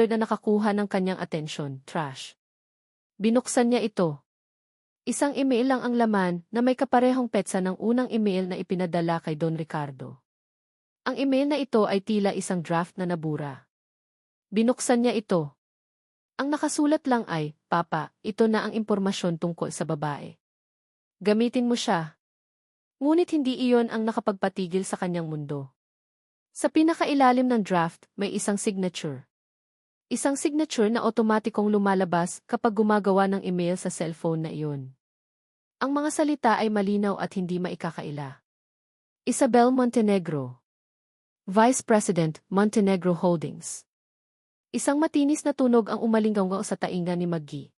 na nakakuha ng kanyang atensyon, trash. Binuksan niya ito. Isang email lang ang laman na may kaparehong petsa ng unang email na ipinadala kay Don Ricardo. Ang email na ito ay tila isang draft na nabura. Binuksan niya ito. Ang nakasulat lang ay, "Papa, ito na ang impormasyon tungkol sa babae. Gamitin mo siya." Ngunit hindi iyon ang nakapagpatigil sa kanyang mundo. Sa pinakailalim ng draft, may isang signature. Isang signature na otomatikong lumalabas kapag gumagawa ng email sa cellphone na iyon. Ang mga salita ay malinaw at hindi maikakaila. Isabel Montenegro, Vice President, Montenegro Holdings. Isang matinis na tunog ang umalinggaw sa tainga ni Maggie.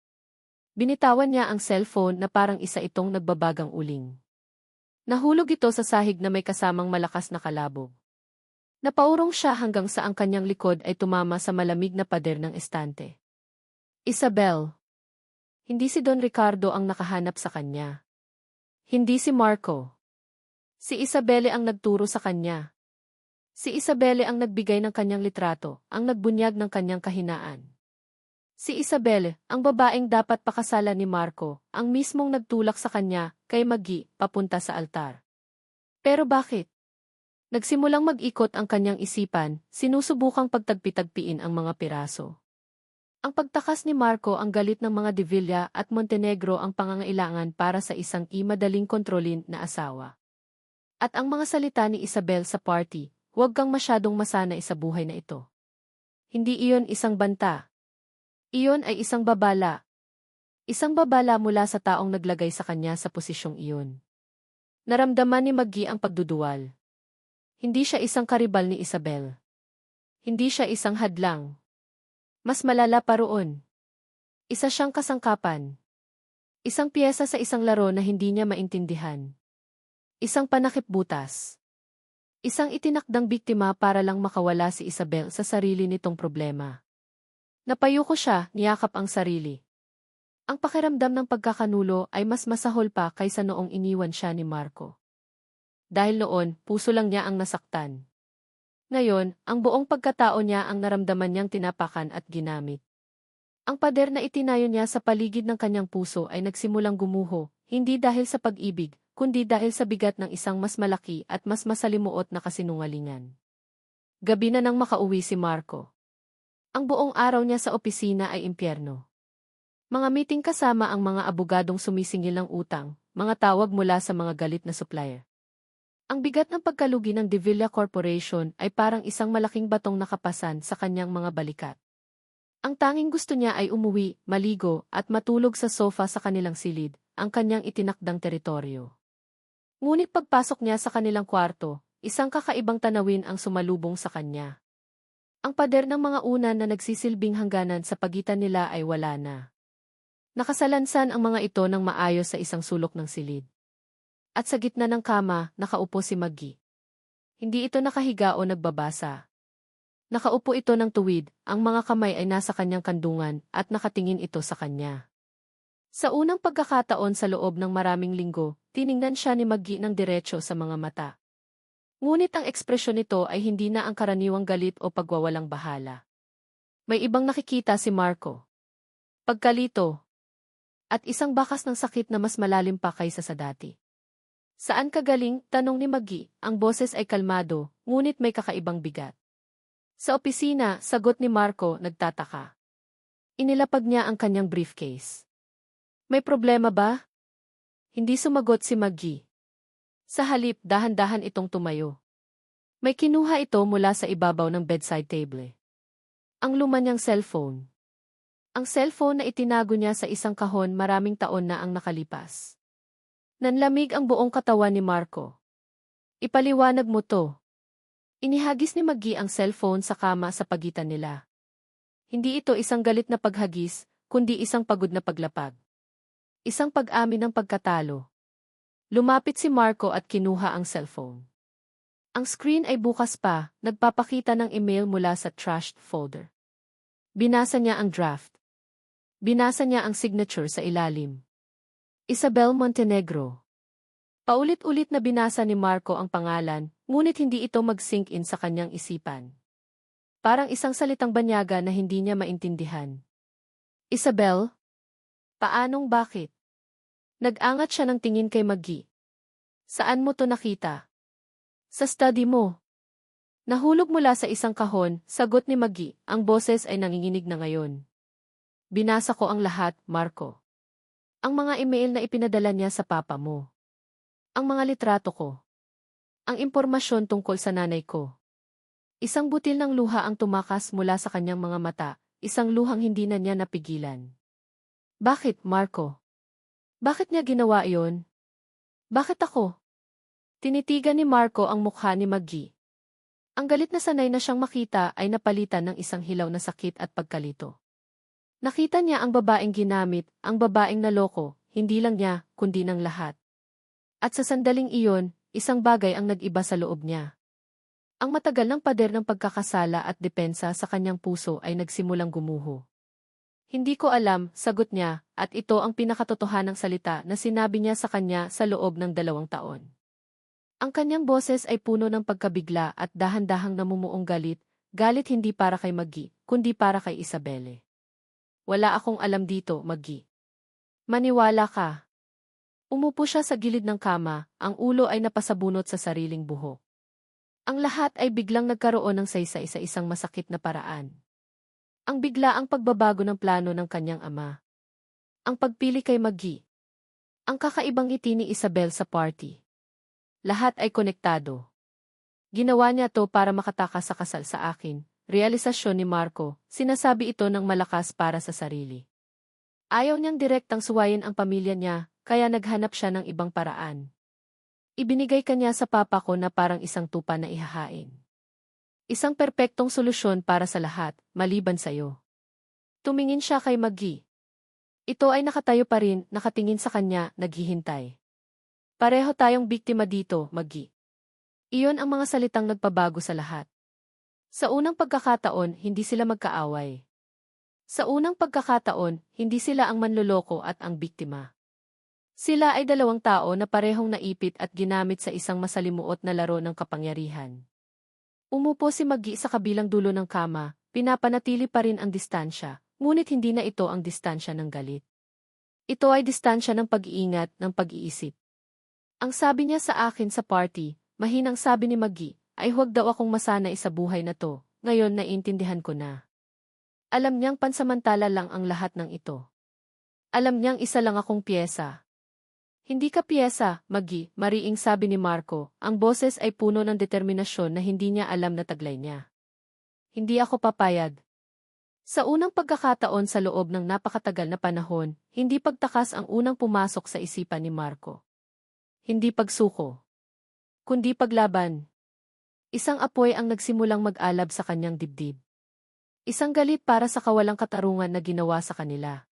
Binitawan niya ang cellphone na parang isa itong nagbabagang uling. Nahulog ito sa sahig na may kasamang malakas na kalabog. Napaurong siya hanggang sa ang kanyang likod ay tumama sa malamig na pader ng estante. Isabel. Hindi si Don Ricardo ang nakahanap sa kanya. Hindi si Marco. Si Isabelle ang nagturo sa kanya. Si Isabelle ang nagbigay ng kanyang litrato, ang nagbunyag ng kanyang kahinaan. Si Isabelle, ang babaeng dapat pakasalan ni Marco, ang mismong nagtulak sa kanya, kay Maggie, papunta sa altar. Pero bakit? Nagsimulang mag-ikot ang kanyang isipan, sinusubukang pagtagpi-tagpiin ang mga piraso. Ang pagtakas ni Marco ang galit ng mga De Villa at Montenegro ang pangangailangan para sa isang madaling kontrolin na asawa. At ang mga salita ni Isabel sa party, "Huwag kang masyadong masanay sa buhay na ito." Hindi iyon isang banta. Iyon ay isang babala. Isang babala mula sa taong naglagay sa kanya sa posisyong iyon. Naramdaman ni Maggie ang pagduduwal. Hindi siya isang karibal ni Isabel. Hindi siya isang hadlang. Mas malala pa roon. Isa siyang kasangkapan. Isang piyesa sa isang laro na hindi niya maintindihan. Isang panakipbutas. Isang itinakdang biktima para lang makawala si Isabel sa sarili nitong problema. Napayuko siya, niyakap ang sarili. Ang pakiramdam ng pagkakanulo ay mas masahol pa kaysa noong iniwan siya ni Marco. Dahil noon, puso lang niya ang nasaktan. Ngayon, ang buong pagkatao niya ang naramdaman niyang tinapakan at ginamit. Ang pader na itinayo niya sa paligid ng kanyang puso ay nagsimulang gumuho, hindi dahil sa pag-ibig, kundi dahil sa bigat ng isang mas malaki at mas masalimuot na kasinungalingan. Gabi na nang makauwi si Marco. Ang buong araw niya sa opisina ay impyerno. Mga meeting kasama ang mga abogadong sumisingil ng utang, mga tawag mula sa mga galit na supplier. Ang bigat ng pagkalugi ng De Villa Corporation ay parang isang malaking batong nakapasan sa kanyang mga balikat. Ang tanging gusto niya ay umuwi, maligo, at matulog sa sofa sa kanilang silid, ang kanyang itinakdang teritoryo. Ngunit pagpasok niya sa kanilang kwarto, isang kakaibang tanawin ang sumalubong sa kanya. Ang pader ng mga unan na nagsisilbing hangganan sa pagitan nila ay wala na. Nakasalansan ang mga ito ng maayos sa isang sulok ng silid. At sa gitna ng kama, nakaupo si Maggie. Hindi ito nakahiga o nagbabasa. Nakaupo ito ng tuwid, ang mga kamay ay nasa kanyang kandungan at nakatingin ito sa kanya. Sa unang pagkakataon sa loob ng maraming linggo, tiningnan siya ni Maggie ng diretso sa mga mata. Ngunit ang ekspresyon nito ay hindi na ang karaniwang galit o pagwawalang bahala. May ibang nakikita si Marco. Pagkalito. At isang bakas ng sakit na mas malalim pa kaysa sa dati. "Saan ka galing?" tanong ni Maggie. Ang boses ay kalmado, ngunit may kakaibang bigat. Sa opisina, sagot ni Marco, nagtataka. Inilapag niya ang kanyang briefcase. "May problema ba?" Hindi sumagot si Maggie. Sa halip, dahan-dahan itong tumayo. May kinuha ito mula sa ibabaw ng bedside table. Ang luma niyang cellphone. Ang cellphone na itinago niya sa isang kahon maraming taon na ang nakalipas. Nanlamig ang buong katawan ni Marco. "Ipaliwanag mo to." Inihagis ni Maggie ang cellphone sa kama sa pagitan nila. Hindi ito isang galit na paghagis, kundi isang pagod na paglapag. Isang pag-amin ng pagkatalo. Lumapit si Marco at kinuha ang cellphone. Ang screen ay bukas pa, nagpapakita ng email mula sa trashed folder. Binasa niya ang draft. Binasa niya ang signature sa ilalim. Isabel Montenegro. Paulit-ulit na binasa ni Marco ang pangalan, ngunit hindi ito mag-sink in sa kanyang isipan. Parang isang salitang banyaga na hindi niya maintindihan. Isabel? Paanong bakit? Nag-angat siya ng tingin kay Maggie. Saan mo to nakita? Sa study mo. Nahulog mula sa isang kahon, sagot ni Maggie, ang boses ay nanginginig na ngayon. Binasa ko ang lahat, Marco. Ang mga email na ipinadala niya sa papa mo. Ang mga litrato ko. Ang impormasyon tungkol sa nanay ko. Isang butil ng luha ang tumakas mula sa kanyang mga mata, isang luhang hindi na niya napigilan. Bakit, Marco? Bakit niya ginawa iyon? Bakit ako? Tinitigan ni Marco ang mukha ni Maggie. Ang galit na sanay na siyang makita ay napalitan ng isang hilaw na sakit at pagkalito. Nakita niya ang babaeng ginamit, ang babaeng naloko, hindi lang niya, kundi ng lahat. At sa sandaling iyon, isang bagay ang nag-iba sa loob niya. Ang matagal ng pader ng pagkakasala at depensa sa kanyang puso ay nagsimulang gumuho. Hindi ko alam, sagot niya, at ito ang pinakatotohanang salita na sinabi niya sa kanya sa loob ng 2 taon. Ang kanyang boses ay puno ng pagkabigla at dahan-dahang namumuong galit, galit hindi para kay Maggie, kundi para kay Isabelle. Wala akong alam dito, Maggie. Maniwala ka. Umupo siya sa gilid ng kama, ang ulo ay napasabunot sa sariling buhok. Ang lahat ay biglang nagkaroon ng saysay sa isang masakit na paraan. Ang biglaang pagbabago ng plano ng kanyang ama. Ang pagpili kay Maggie. Ang kakaibang ngiti ni Isabel sa party. Lahat ay konektado. Ginawa niya to para makatakas sa kasal sa akin, realisasyon ni Marco, sinasabi ito ng malakas para sa sarili. Ayaw niyang direktang suwayin ang pamilya niya, kaya naghanap siya ng ibang paraan. Ibinigay kanya sa papa ko na parang isang tupa na ihahain. Isang perpektong solusyon para sa lahat, maliban sa'yo. Tumingin siya kay Maggie. Ito ay nakatayo pa rin, nakatingin sa kanya, naghihintay. Pareho tayong biktima dito, Maggie. Iyon ang mga salitang nagpabago sa lahat. Sa unang pagkakataon, hindi sila magkaaway. Sa unang pagkakataon, hindi sila ang manloloko at ang biktima. Sila ay 2 tao na parehong naipit at ginamit sa isang masalimuot na laro ng kapangyarihan. Umupo si Maggie sa kabilang dulo ng kama, pinapanatili pa rin ang distansya, ngunit hindi na ito ang distansya ng galit. Ito ay distansya ng pag-iingat, ng pag-iisip. Ang sabi niya sa akin sa party, mahinang sabi ni Maggie, ay huwag daw akong masanay sa buhay na to, ngayon naiintindihan ko na. Alam niyang pansamantala lang ang lahat ng ito. Alam niyang isa lang akong piyesa. Hindi ka piyesa, Maggie, mariing sabi ni Marco, ang boses ay puno ng determinasyon na hindi niya alam na taglay niya. Hindi ako papayag. Sa unang pagkakataon sa loob ng napakatagal na panahon, hindi pagtakas ang unang pumasok sa isipan ni Marco. Hindi pagsuko, kundi paglaban. Isang apoy ang nagsimulang mag-alab sa kanyang dibdib. Isang galit para sa kawalang katarungan na ginawa sa kanila.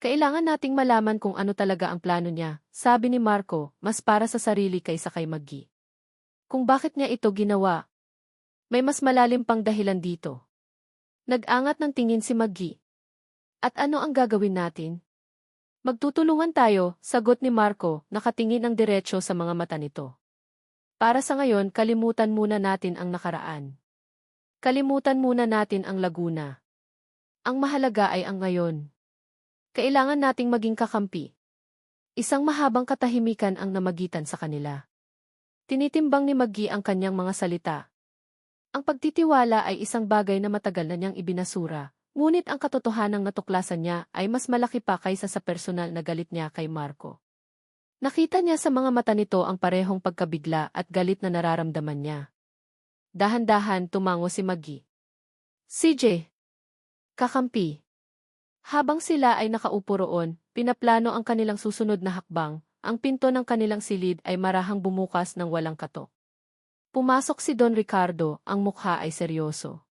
Kailangan nating malaman kung ano talaga ang plano niya, sabi ni Marco, mas para sa sarili kaysa kay Maggie. Kung bakit niya ito ginawa. May mas malalim pang dahilan dito. Nag-angat ng tingin si Maggie. At ano ang gagawin natin? Magtutulungan tayo, sagot ni Marco, nakatingin ang diretso sa mga mata nito. Para sa ngayon, kalimutan muna natin ang nakaraan. Kalimutan muna natin ang Laguna. Ang mahalaga ay ang ngayon. Kailangan nating maging kakampi. Isang mahabang katahimikan ang namagitan sa kanila. Tinitimbang ni Maggie ang kanyang mga salita. Ang pagtitiwala ay isang bagay na matagal na niyang ibinasura. Ngunit ang katotohanang natuklasan niya ay mas malaki pa kaysa sa personal na galit niya kay Marco. Nakita niya sa mga mata nito ang parehong pagkabigla at galit na nararamdaman niya. Dahan-dahan tumango si Maggie. CJ. Kakampi. Habang sila ay nakaupo roon, pinaplano ang kanilang susunod na hakbang, ang pinto ng kanilang silid ay marahang bumukas ng walang katok. Pumasok si Don Ricardo, ang mukha ay seryoso.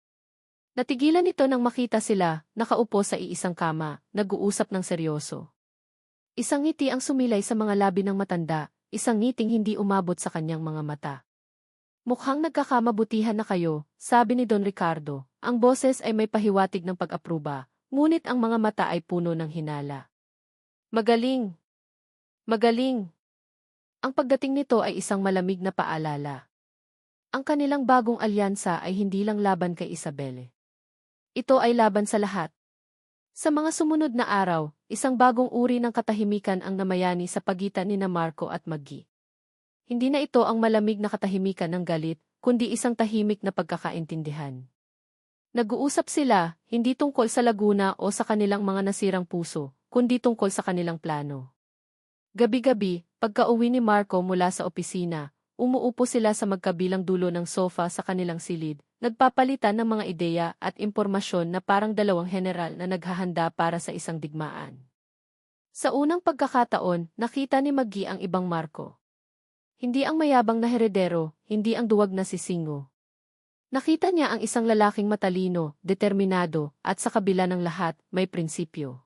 Natigilan ito nang makita sila, nakaupo sa iisang kama, nag-uusap ng seryoso. Isang ngiti ang sumilay sa mga labi ng matanda, isang ngiting hindi umabot sa kanyang mga mata. Mukhang nagkakamabutihan na kayo, sabi ni Don Ricardo, ang boses ay may pahiwatig ng pag-apruba, ngunit ang mga mata ay puno ng hinala. Magaling! Magaling! Ang pagdating nito ay isang malamig na paalala. Ang kanilang bagong alyansa ay hindi lang laban kay Isabelle. Ito ay laban sa lahat. Sa mga sumunod na araw, isang bagong uri ng katahimikan ang namayani sa pagitan ni Marco at Maggie. Hindi na ito ang malamig na katahimikan ng galit, kundi isang tahimik na pagkakaintindihan. Nag-uusap sila, hindi tungkol sa Laguna o sa kanilang mga nasirang puso, kundi tungkol sa kanilang plano. Gabi-gabi, pagka-uwi ni Marco mula sa opisina, umuupo sila sa magkabilang dulo ng sofa sa kanilang silid, nagpapalitan ng mga ideya at impormasyon na parang dalawang general na naghahanda para sa isang digmaan. Sa unang pagkakataon, nakita ni Maggie ang ibang Marco. Hindi ang mayabang na heredero, hindi ang duwag na sisingo. Nakita niya ang isang lalaking matalino, determinado, at sa kabila ng lahat, may prinsipyo.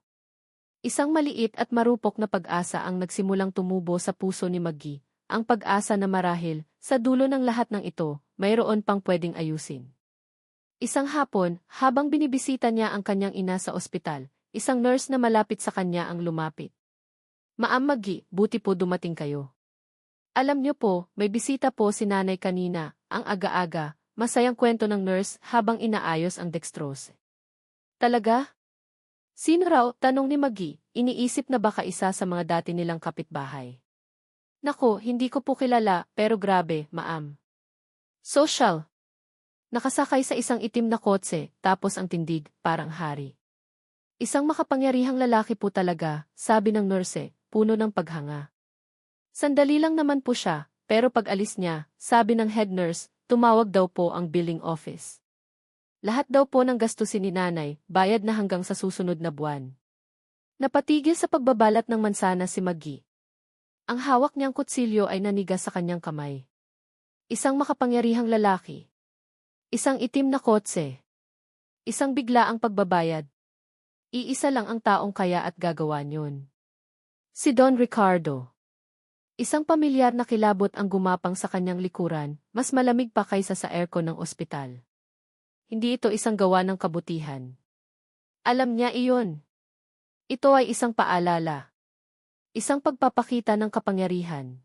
Isang maliit at marupok na pag-asa ang nagsimulang tumubo sa puso ni Maggie, ang pag-asa na marahil, sa dulo ng lahat ng ito, mayroon pang pwedeng ayusin. Isang hapon, habang binibisita niya ang kanyang ina sa ospital, isang nurse na malapit sa kanya ang lumapit. "Ma'am Maggie, buti po dumating kayo. Alam niyo po, may bisita po si nanay kanina, ang aga-aga," masayang kwento ng nurse habang inaayos ang dextrose. "Talaga? Sino raw?" tanong ni Maggie, iniisip na baka isa sa mga dati nilang kapitbahay. "Nako, hindi ko po kilala, pero grabe, ma'am. Social. Nakasakay sa isang itim na kotse, tapos ang tindig, parang hari. Isang makapangyarihang lalaki po talaga," sabi ng nurse, puno ng paghanga. Sandali lang naman po siya, pero pag alis niya, sabi ng head nurse, tumawag daw po ang billing office. Lahat daw po ng gastusin ni nanay, bayad na hanggang sa susunod na buwan. Napatigil sa pagbabalat ng mansana si Maggie. Ang hawak niyang kutsilyo ay nanigas sa kanyang kamay. Isang makapangyarihang lalaki. Isang itim na kotse. Isang biglaang pagbabayad. Iisa lang ang taong kaya at gagawa niyon. Si Don Ricardo. Isang pamilyar na kilabot ang gumapang sa kanyang likuran, mas malamig pa kaysa sa aircon ng ospital. Hindi ito isang gawa ng kabutihan. Alam niya iyon. Ito ay isang paalala. Isang pagpapakita ng kapangyarihan.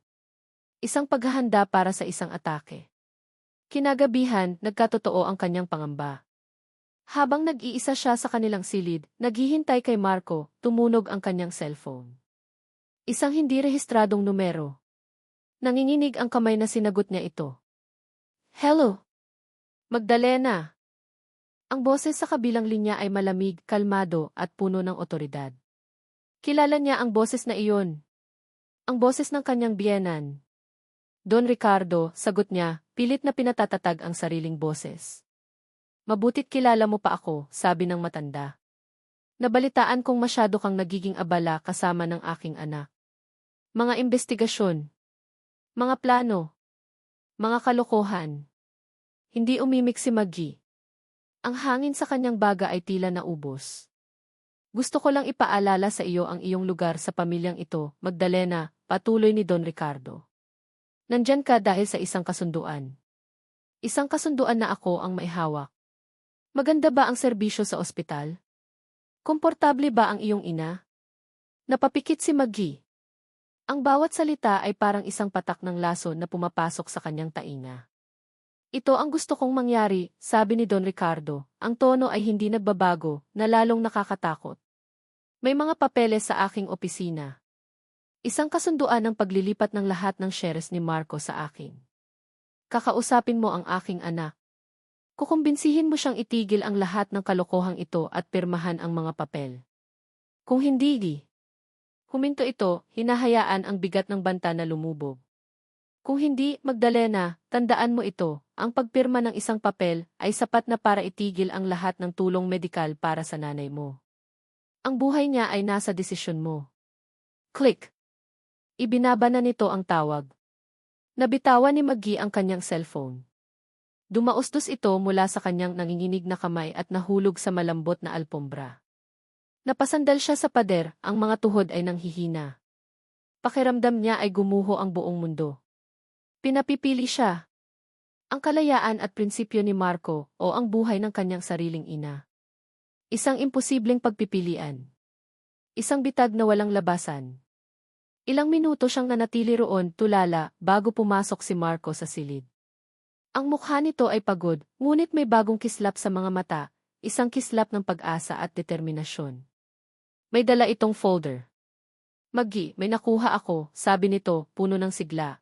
Isang paghahanda para sa isang atake. Kinagabihan, nagkatotoo ang kanyang pangamba. Habang nag-iisa siya sa kanilang silid, naghihintay kay Marco, tumunog ang kanyang cellphone. Isang hindi rehistradong numero. Nanginginig ang kamay na sinagot niya ito. "Hello? Magdalena." Ang boses sa kabilang linya ay malamig, kalmado, at puno ng otoridad. Kilala niya ang boses na iyon. Ang boses ng kanyang biyenan. "Don Ricardo," sagot niya, pilit na pinatatatag ang sariling boses. "Mabutit kilala mo pa ako," sabi ng matanda. "Nabalitaan kong masyado kang nagiging abala kasama ng aking anak. Mga investigasyon. Mga plano. Mga kalokohan." Hindi umimik si Maggie. Ang hangin sa kanyang baga ay tila naubos. "Gusto ko lang ipaalala sa iyo ang iyong lugar sa pamilyang ito, Magdalena," patuloy ni Don Ricardo. "Nandyan ka dahil sa isang kasunduan. Isang kasunduan na ako ang maihawak. Maganda ba ang serbisyo sa ospital? Komportable ba ang iyong ina?" Napapikit si Maggie. Ang bawat salita ay parang isang patak ng laso na pumapasok sa kanyang tainga. "Ito ang gusto kong mangyari," sabi ni Don Ricardo. Ang tono ay hindi nagbabago, na lalong nakakatakot. "May mga papeles sa aking opisina. Isang kasunduan ng paglilipat ng lahat ng shares ni Marco sa akin. Kakausapin mo ang aking anak. Kukumbinsihin mo siyang itigil ang lahat ng kalokohang ito at pirmahan ang mga papel. Kung hindi, huminto ito, hinahayaan ang bigat ng banta na lumubog. Kung hindi, Magdalena, tandaan mo ito, ang pagpirma ng isang papel ay sapat na para itigil ang lahat ng tulong medikal para sa nanay mo. Ang buhay niya ay nasa desisyon mo." Click. Ibinaba na nito ang tawag. Nabitawan ni Maggie ang kanyang cellphone. Dumaustos ito mula sa kanyang nanginginig na kamay at nahulog sa malambot na alpombra. Napasandal siya sa pader, ang mga tuhod ay nanghihina. Pakiramdam niya ay gumuho ang buong mundo. Pinapipili siya. Ang kalayaan at prinsipyo ni Marco o ang buhay ng kanyang sariling ina. Isang imposibleng pagpipilian. Isang bitag na walang labasan. Ilang minuto siyang nanatili roon tulala bago pumasok si Marco sa silid. Ang mukha nito ay pagod, ngunit may bagong kislap sa mga mata, isang kislap ng pag-asa at determinasyon. May dala itong folder. Maggie, may nakuha ako, sabi nito, puno ng sigla.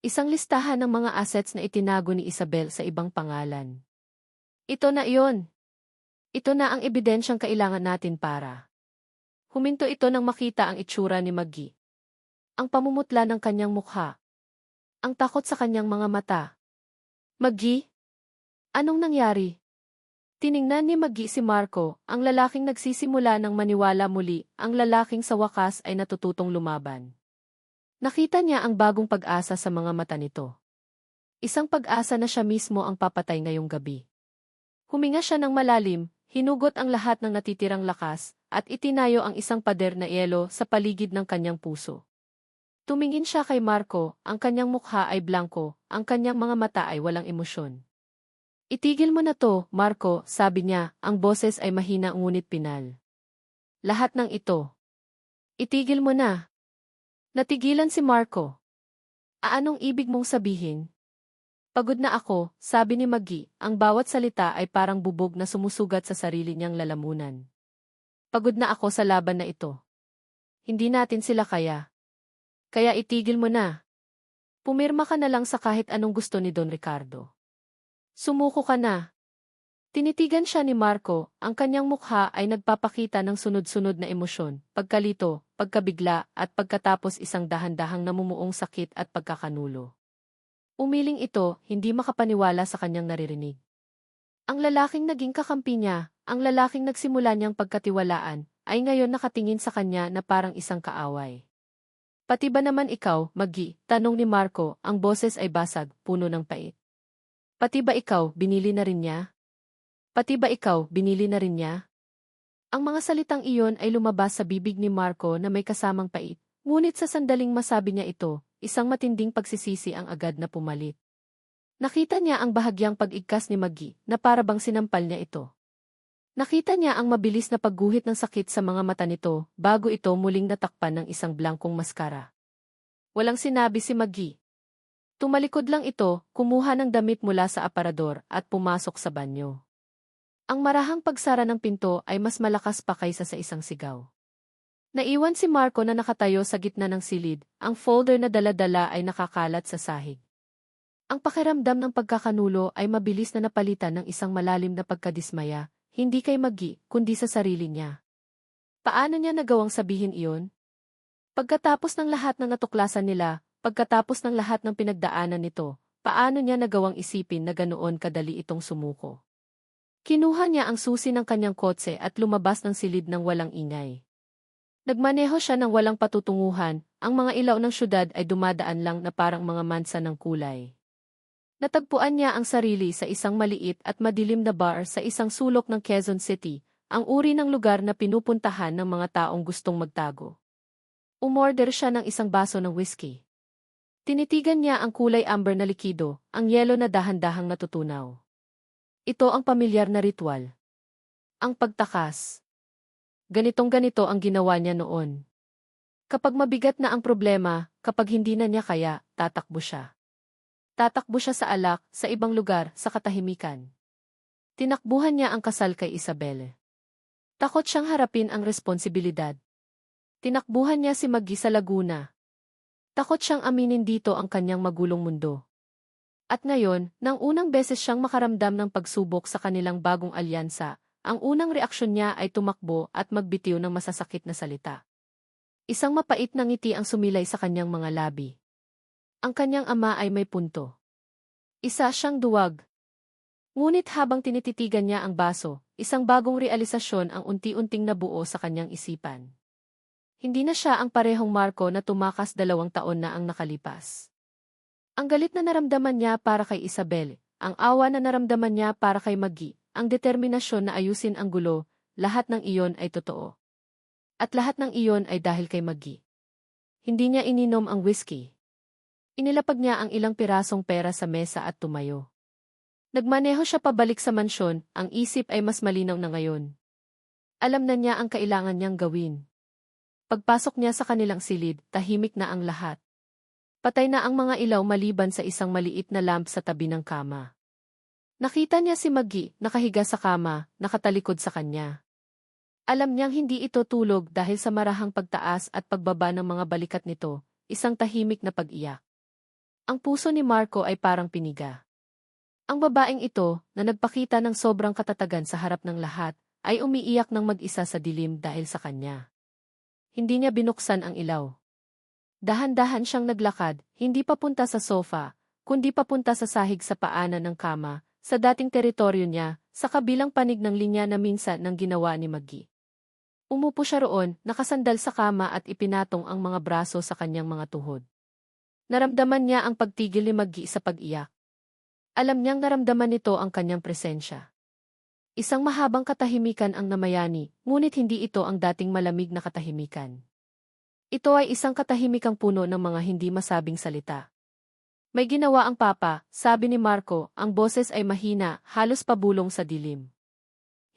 Isang listahan ng mga assets na itinago ni Isabel sa ibang pangalan. Ito na iyon. Ito na ang ebidensyang kailangan natin para. Huminto ito nang makita ang itsura ni Maggie. Ang pamumutla ng kanyang mukha. Ang takot sa kanyang mga mata. Maggie? Anong nangyari? Tiningnan ni Maggie si Marco, ang lalaking nagsisimula ng maniwala muli, ang lalaking sa wakas ay natututong lumaban. Nakita niya ang bagong pag-asa sa mga mata nito. Isang pag-asa na siya mismo ang papatay ngayong gabi. Huminga siya ng malalim, hinugot ang lahat ng natitirang lakas, at itinayo ang isang pader na yelo sa paligid ng kanyang puso. Tumingin siya kay Marco, ang kanyang mukha ay blanko, ang kanyang mga mata ay walang emosyon. Itigil mo na to, Marco, sabi niya, ang boses ay mahina ngunit pinal. Lahat ng ito. Itigil mo na. Natigilan si Marco. Anong ibig mong sabihin? Pagod na ako, sabi ni Maggie, ang bawat salita ay parang bubog na sumusugat sa sarili niyang lalamunan. Pagod na ako sa laban na ito. Hindi natin sila kaya. Kaya itigil mo na. Pumirma ka na lang sa kahit anong gusto ni Don Ricardo. Sumuko ka na. Tinitigan siya ni Marco, ang kanyang mukha ay nagpapakita ng sunod-sunod na emosyon, pagkalito, pagkabigla, at pagkatapos isang dahan-dahang namumuong sakit at pagkakanulo. Umiling ito, hindi makapaniwala sa kanyang naririnig. Ang lalaking naging kakampi niya, ang lalaking nagsimula niyang pagkatiwalaan, ay ngayon nakatingin sa kanya na parang isang kaaway. Pati ba naman ikaw, Maggie? Tanong ni Marco, ang boses ay basag, puno ng pait. Pati ba ikaw, binili na rin niya? Pati ba ikaw, binili na rin niya? Ang mga salitang iyon ay lumabas sa bibig ni Marco na may kasamang pait, ngunit sa sandaling masabi niya ito, isang matinding pagsisisi ang agad na pumalit. Nakita niya ang bahagyang pag-igkas ni Maggie na para bang sinampal niya ito. Nakita niya ang mabilis na pagguhit ng sakit sa mga mata nito bago ito muling natakpan ng isang blankong maskara. Walang sinabi si Maggie. Tumalikod lang ito, kumuha ng damit mula sa aparador at pumasok sa banyo. Ang marahang pagsara ng pinto ay mas malakas pa kaysa sa isang sigaw. Naiwan si Marco na nakatayo sa gitna ng silid, ang folder na dala-dala ay nakakalat sa sahig. Ang pakiramdam ng pagkakanulo ay mabilis na napalitan ng isang malalim na pagkadismaya, hindi kay Maggie, kundi sa sarili niya. Paano niya nagawang sabihin iyon? Pagkatapos ng lahat ng natuklasan nila, pagkatapos ng lahat ng pinagdaanan nito, paano niya nagawang isipin na ganoon kadali itong sumuko? Kinuha niya ang susi ng kanyang kotse at lumabas ng silid ng walang ingay. Nagmaneho siya ng walang patutunguhan, ang mga ilaw ng syudad ay dumadaan lang na parang mga mansa ng kulay. Natagpuan niya ang sarili sa isang maliit at madilim na bar sa isang sulok ng Quezon City, ang uri ng lugar na pinupuntahan ng mga taong gustong magtago. Umorder siya ng isang baso ng whiskey. Tinitigan niya ang kulay amber na likido, ang yelo na dahan-dahang natutunaw. Ito ang pamilyar na ritual. Ang pagtakas. Ganitong-ganito ang ginawa niya noon. Kapag mabigat na ang problema, kapag hindi na niya kaya, tatakbo siya. Tatakbo siya sa alak, sa ibang lugar, sa katahimikan. Tinakbuhan niya ang kasal kay Isabel. Takot siyang harapin ang responsibilidad. Tinakbuhan niya si Maggie sa Laguna. Takot siyang aminin dito ang kanyang magulong mundo. At ngayon, nang unang beses siyang makaramdam ng pagsubok sa kanilang bagong alyansa, ang unang reaksyon niya ay tumakbo at magbitiw ng masasakit na salita. Isang mapait na ngiti ang sumilay sa kanyang mga labi. Ang kanyang ama ay may punto. Isa siyang duwag. Ngunit habang tinititigan niya ang baso, isang bagong realisasyon ang unti-unting nabuo sa kanyang isipan. Hindi na siya ang parehong Marco na tumakas 2 taon na ang nakalipas. Ang galit na naramdaman niya para kay Isabel, ang awa na naramdaman niya para kay Maggie, ang determinasyon na ayusin ang gulo, lahat ng iyon ay totoo. At lahat ng iyon ay dahil kay Maggie. Hindi niya ininom ang whiskey. Inilapag niya ang ilang pirasong pera sa mesa at tumayo. Nagmaneho siya pabalik sa mansyon, ang isip ay mas malinaw na ngayon. Alam na niya ang kailangan niyang gawin. Pagpasok niya sa kanilang silid, tahimik na ang lahat. Patay na ang mga ilaw maliban sa isang maliit na lamp sa tabi ng kama. Nakita niya si Maggie, nakahiga sa kama, nakatalikod sa kanya. Alam niyang hindi ito tulog dahil sa marahang pagtaas at pagbaba ng mga balikat nito, isang tahimik na pag-iyak. Ang puso ni Marco ay parang piniga. Ang babaeng ito, na nagpakita ng sobrang katatagan sa harap ng lahat, ay umiiyak ng mag-isa sa dilim dahil sa kanya. Hindi niya binuksan ang ilaw. Dahan-dahan siyang naglakad, hindi papunta sa sofa, kundi papunta sa sahig sa paanan ng kama, sa dating teritoryo niya, sa kabilang panig ng linya na minsan ng ginawa ni Maggie. Umupo siya roon, nakasandal sa kama at ipinatong ang mga braso sa kanyang mga tuhod. Naramdaman niya ang pagtigil ni Maggie sa pag-iyak. Alam niyang naramdaman nito ang kanyang presensya. Isang mahabang katahimikan ang namayani, ngunit hindi ito ang dating malamig na katahimikan. Ito ay isang katahimikang puno ng mga hindi masabing salita. May ginawa ang papa, sabi ni Marco, ang boses ay mahina, halos pabulong sa dilim.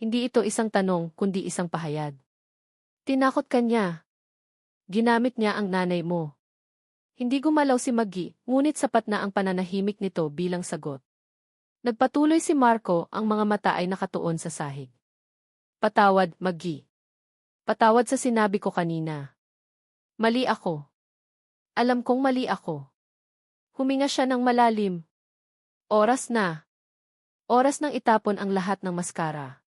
Hindi ito isang tanong, kundi isang pahayag. Tinakot ka niya. Ginamit niya ang nanay mo. Hindi gumalaw si Maggie, ngunit sapat na ang pananahimik nito bilang sagot. Nagpatuloy si Marco, ang mga mata ay nakatuon sa sahig. Patawad, Maggie. Patawad sa sinabi ko kanina. Mali ako. Alam kong mali ako. Huminga siya ng malalim. Oras na. Oras nang itapon ang lahat ng maskara.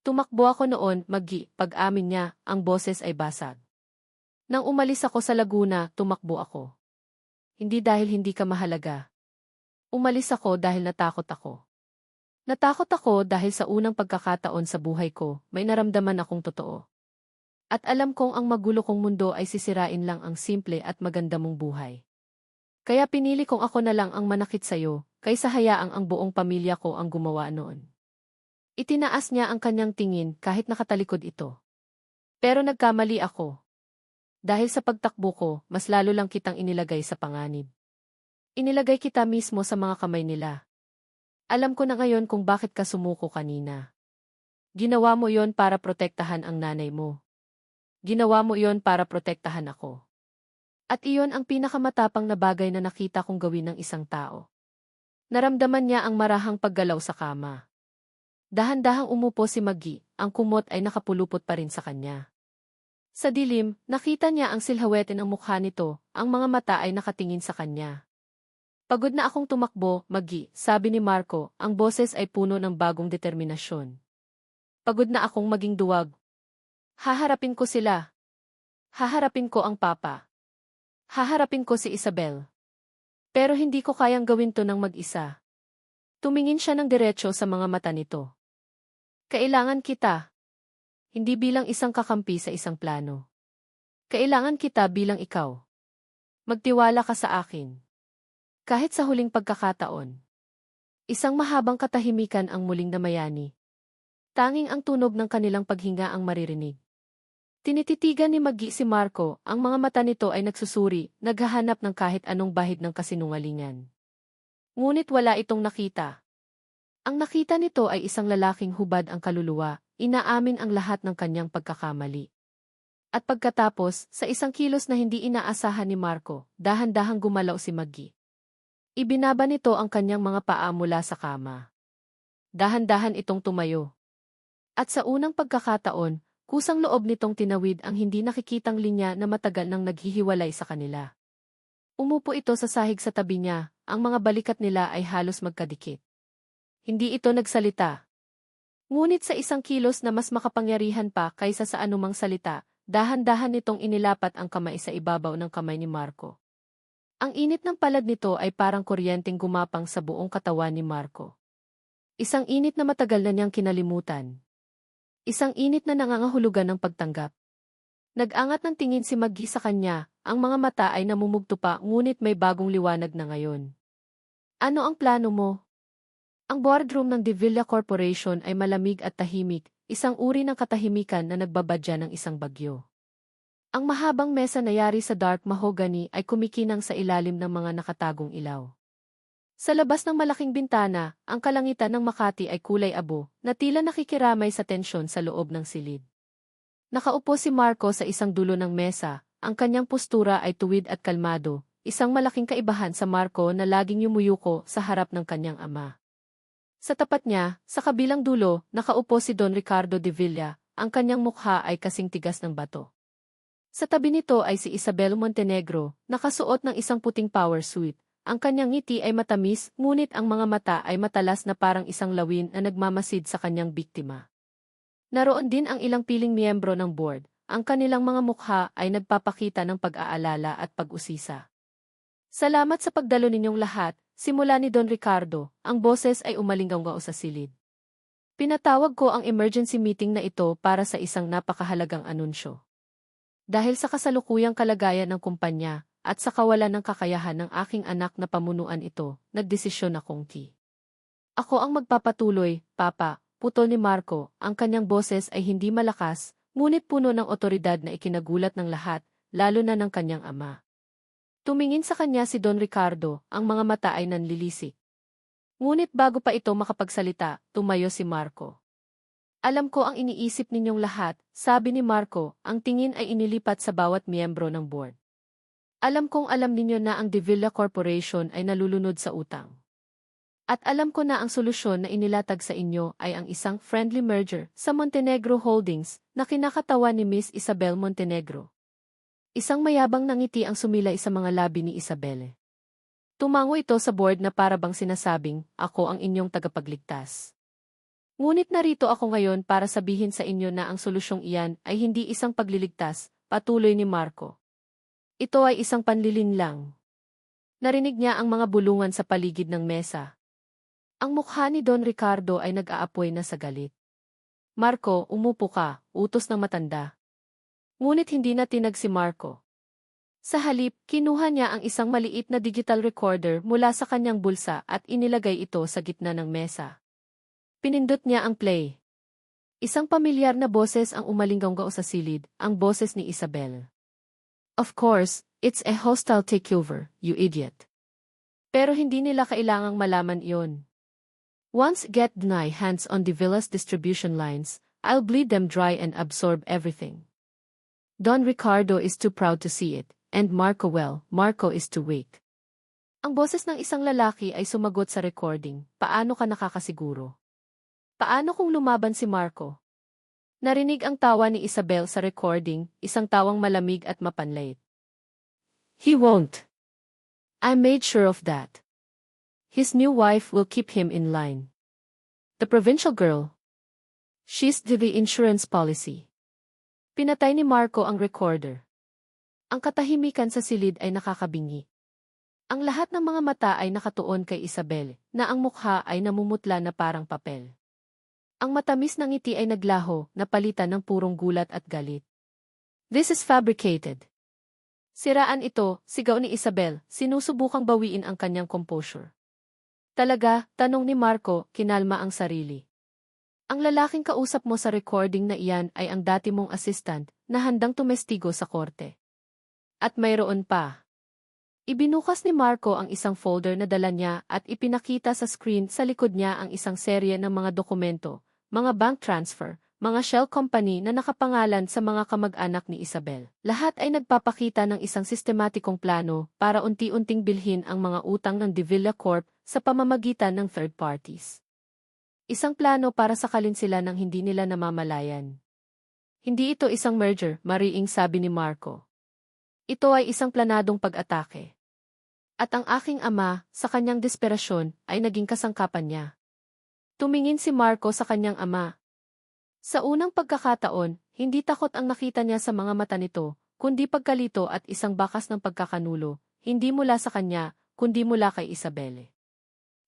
Tumakbo ako noon, Maggie, pag-amin niya, ang boses ay basag. Nang umalis ako sa Laguna, tumakbo ako. Hindi dahil hindi ka mahalaga. Umalis ako dahil natakot ako. Natakot ako dahil sa unang pagkakataon sa buhay ko, may naramdaman akong totoo. At alam kong ang magulo kong mundo ay sisirain lang ang simple at maganda mong buhay. Kaya pinili kong ako na lang ang manakit sa'yo, kaysa hayaang ang buong pamilya ko ang gumawa noon. Itinaas niya ang kanyang tingin kahit nakatalikod ito. Pero nagkamali ako. Dahil sa pagtakbo ko, mas lalo lang kitang inilagay sa panganib. Inilagay kita mismo sa mga kamay nila. Alam ko na ngayon kung bakit ka sumuko kanina. Ginawa mo yon para protektahan ang nanay mo. Ginawa mo yon para protektahan ako. At iyon ang pinakamatapang na bagay na nakita kong gawin ng isang tao. Naramdaman niya ang marahang paggalaw sa kama. Dahan-dahang umupo si Maggie, ang kumot ay nakapulupot pa rin sa kanya. Sa dilim, nakita niya ang silhawete ng mukha nito, ang mga mata ay nakatingin sa kanya. Pagod na akong tumakbo, Maggie, sabi ni Marco, ang boses ay puno ng bagong determinasyon. Pagod na akong maging duwag. Haharapin ko sila. Haharapin ko ang papa. Haharapin ko si Isabel. Pero hindi ko kayang gawin to ng mag-isa. Tumingin siya ng diretso sa mga mata nito. Kailangan kita. Hindi bilang isang kakampi sa isang plano. Kailangan kita bilang ikaw. Magtiwala ka sa akin. Kahit sa huling pagkakataon. Isang mahabang katahimikan ang muling namayani. Tanging ang tunog ng kanilang paghinga ang maririnig. Tinititigan ni Maggie si Marco, ang mga mata nito ay nagsusuri, naghahanap ng kahit anong bahid ng kasinungalingan. Ngunit wala itong nakita. Ang nakita nito ay isang lalaking hubad ang kaluluwa, inaamin ang lahat ng kanyang pagkakamali. At pagkatapos, sa isang kilos na hindi inaasahan ni Marco, dahan-dahang gumalaw si Maggie. Ibinaba nito ang kanyang mga paa mula sa kama. Dahan-dahan itong tumayo. At sa unang pagkakataon, kusang loob nitong tinawid ang hindi nakikitang linya na matagal nang naghihiwalay sa kanila. Umupo ito sa sahig sa tabi niya, ang mga balikat nila ay halos magkadikit. Hindi ito nagsalita. Ngunit sa isang kilos na mas makapangyarihan pa kaysa sa anumang salita, dahan-dahan nitong inilapat ang kamay sa ibabaw ng kamay ni Marco. Ang init ng palad nito ay parang kuryenteng gumapang sa buong katawan ni Marco. Isang init na matagal na niyang kinalimutan. Isang init na nangangahulugan ng pagtanggap. Nag-angat ng tingin si Maggie sa kanya, ang mga mata ay namumugto pa ngunit may bagong liwanag na ngayon. Ano ang plano mo? Ang boardroom ng De Villa Corporation ay malamig at tahimik, isang uri ng katahimikan na nagbabadya ng isang bagyo. Ang mahabang mesa na yari sa dark mahogany ay kumikinang sa ilalim ng mga nakatagong ilaw. Sa labas ng malaking bintana, ang kalangitan ng Makati ay kulay abo, na tila nakikiramay sa tensyon sa loob ng silid. Nakaupo si Marco sa isang dulo ng mesa, ang kanyang postura ay tuwid at kalmado, isang malaking kaibahan sa Marco na laging yumuyuko sa harap ng kanyang ama. Sa tapat niya, sa kabilang dulo, nakaupo si Don Ricardo de Villa, ang kanyang mukha ay kasing tigas ng bato. Sa tabi nito ay si Isabel Montenegro, nakasuot ng isang puting power suit. Ang kanyang ngiti ay matamis, ngunit ang mga mata ay matalas na parang isang lawin na nagmamasid sa kanyang biktima. Naroon din ang ilang piling miyembro ng board. Ang kanilang mga mukha ay nagpapakita ng pag-aalala at pag-usisa. Salamat sa pagdalo ninyong lahat, simula ni Don Ricardo, ang boses ay umalinggaw sa silid. Pinatawag ko ang emergency meeting na ito para sa isang napakahalagang anunsyo. Dahil sa kasalukuyang kalagayan ng kumpanya, at sa kawalan ng kakayahan ng aking anak na pamunuan ito, nagdesisyon akong Ako ang magpapatuloy, Papa, putol ni Marco, ang kanyang boses ay hindi malakas, ngunit puno ng otoridad na ikinagulat ng lahat, lalo na ng kanyang ama. Tumingin sa kanya si Don Ricardo, ang mga mata ay nanlilisik. Ngunit bago pa ito makapagsalita, tumayo si Marco. Alam ko ang iniisip ninyong lahat, sabi ni Marco, ang tingin ay inilipat sa bawat miyembro ng board. Alam kong alam ninyo na ang De Villa Corporation ay nalulunod sa utang. At alam ko na ang solusyon na inilatag sa inyo ay ang isang friendly merger sa Montenegro Holdings na kinakatawan ni Miss Isabel Montenegro. Isang mayabang ngiti ang sumilay sa mga labi ni Isabel. Tumango ito sa board na parabang sinasabing, ako ang inyong tagapagligtas. Ngunit narito ako ngayon para sabihin sa inyo na ang solusyong iyan ay hindi isang pagliligtas, patuloy ni Marco. Ito ay isang panlilinlang. Narinig niya ang mga bulungan sa paligid ng mesa. Ang mukha ni Don Ricardo ay nag-aapoy na sa galit. Marco, umupo ka, utos ng matanda. Ngunit hindi na tinag si Marco. Sa halip, kinuha niya ang isang maliit na digital recorder mula sa kanyang bulsa at inilagay ito sa gitna ng mesa. Pinindot niya ang play. Isang pamilyar na boses ang umalinggaw sa silid, ang boses ni Isabel. Of course, it's a hostile takeover, you idiot. Pero hindi nila kailangang malaman iyon. Once get my hands on the Villa's distribution lines, I'll bleed them dry and absorb everything. Don Ricardo is too proud to see it, and Marco is too weak. Ang boses ng isang lalaki ay sumagot sa recording, paano ka nakakasiguro? Paano kung lumaban si Marco? Narinig ang tawa ni Isabel sa recording, isang tawang malamig at mapanlait. He won't. I made sure of that. His new wife will keep him in line. The provincial girl. She's the insurance policy. Pinatay ni Marco ang recorder. Ang katahimikan sa silid ay nakakabingi. Ang lahat ng mga mata ay nakatuon kay Isabel, na ang mukha ay namumutla na parang papel. Ang matamis na ngiti ay naglaho, napalitan ng purong gulat at galit. This is fabricated. Siraan ito, sigaw ni Isabel, sinusubukang bawiin ang kanyang composure. Talaga, tanong ni Marco, kinalma ang sarili. Ang lalaking kausap mo sa recording na iyan ay ang dati mong assistant na handang tumestigo sa korte. At mayroon pa. Ibinukas ni Marco ang isang folder na dala niya at ipinakita sa screen sa likod niya ang isang serye ng mga dokumento, mga bank transfer, mga shell company na nakapangalan sa mga kamag-anak ni Isabel. Lahat ay nagpapakita ng isang sistematikong plano para unti-unting bilhin ang mga utang ng De Villa Corp sa pamamagitan ng third parties. Isang plano para sakalin sila ng hindi nila namamalayan. Hindi ito isang merger, mariing sabi ni Marco. Ito ay isang planadong pag-atake. At ang aking ama, sa kanyang desperasyon, ay naging kasangkapan niya. Tumingin si Marco sa kanyang ama. Sa unang pagkakataon, hindi takot ang nakita niya sa mga mata nito, kundi pagkalito at isang bakas ng pagkakanulo, hindi mula sa kanya, kundi mula kay Isabel.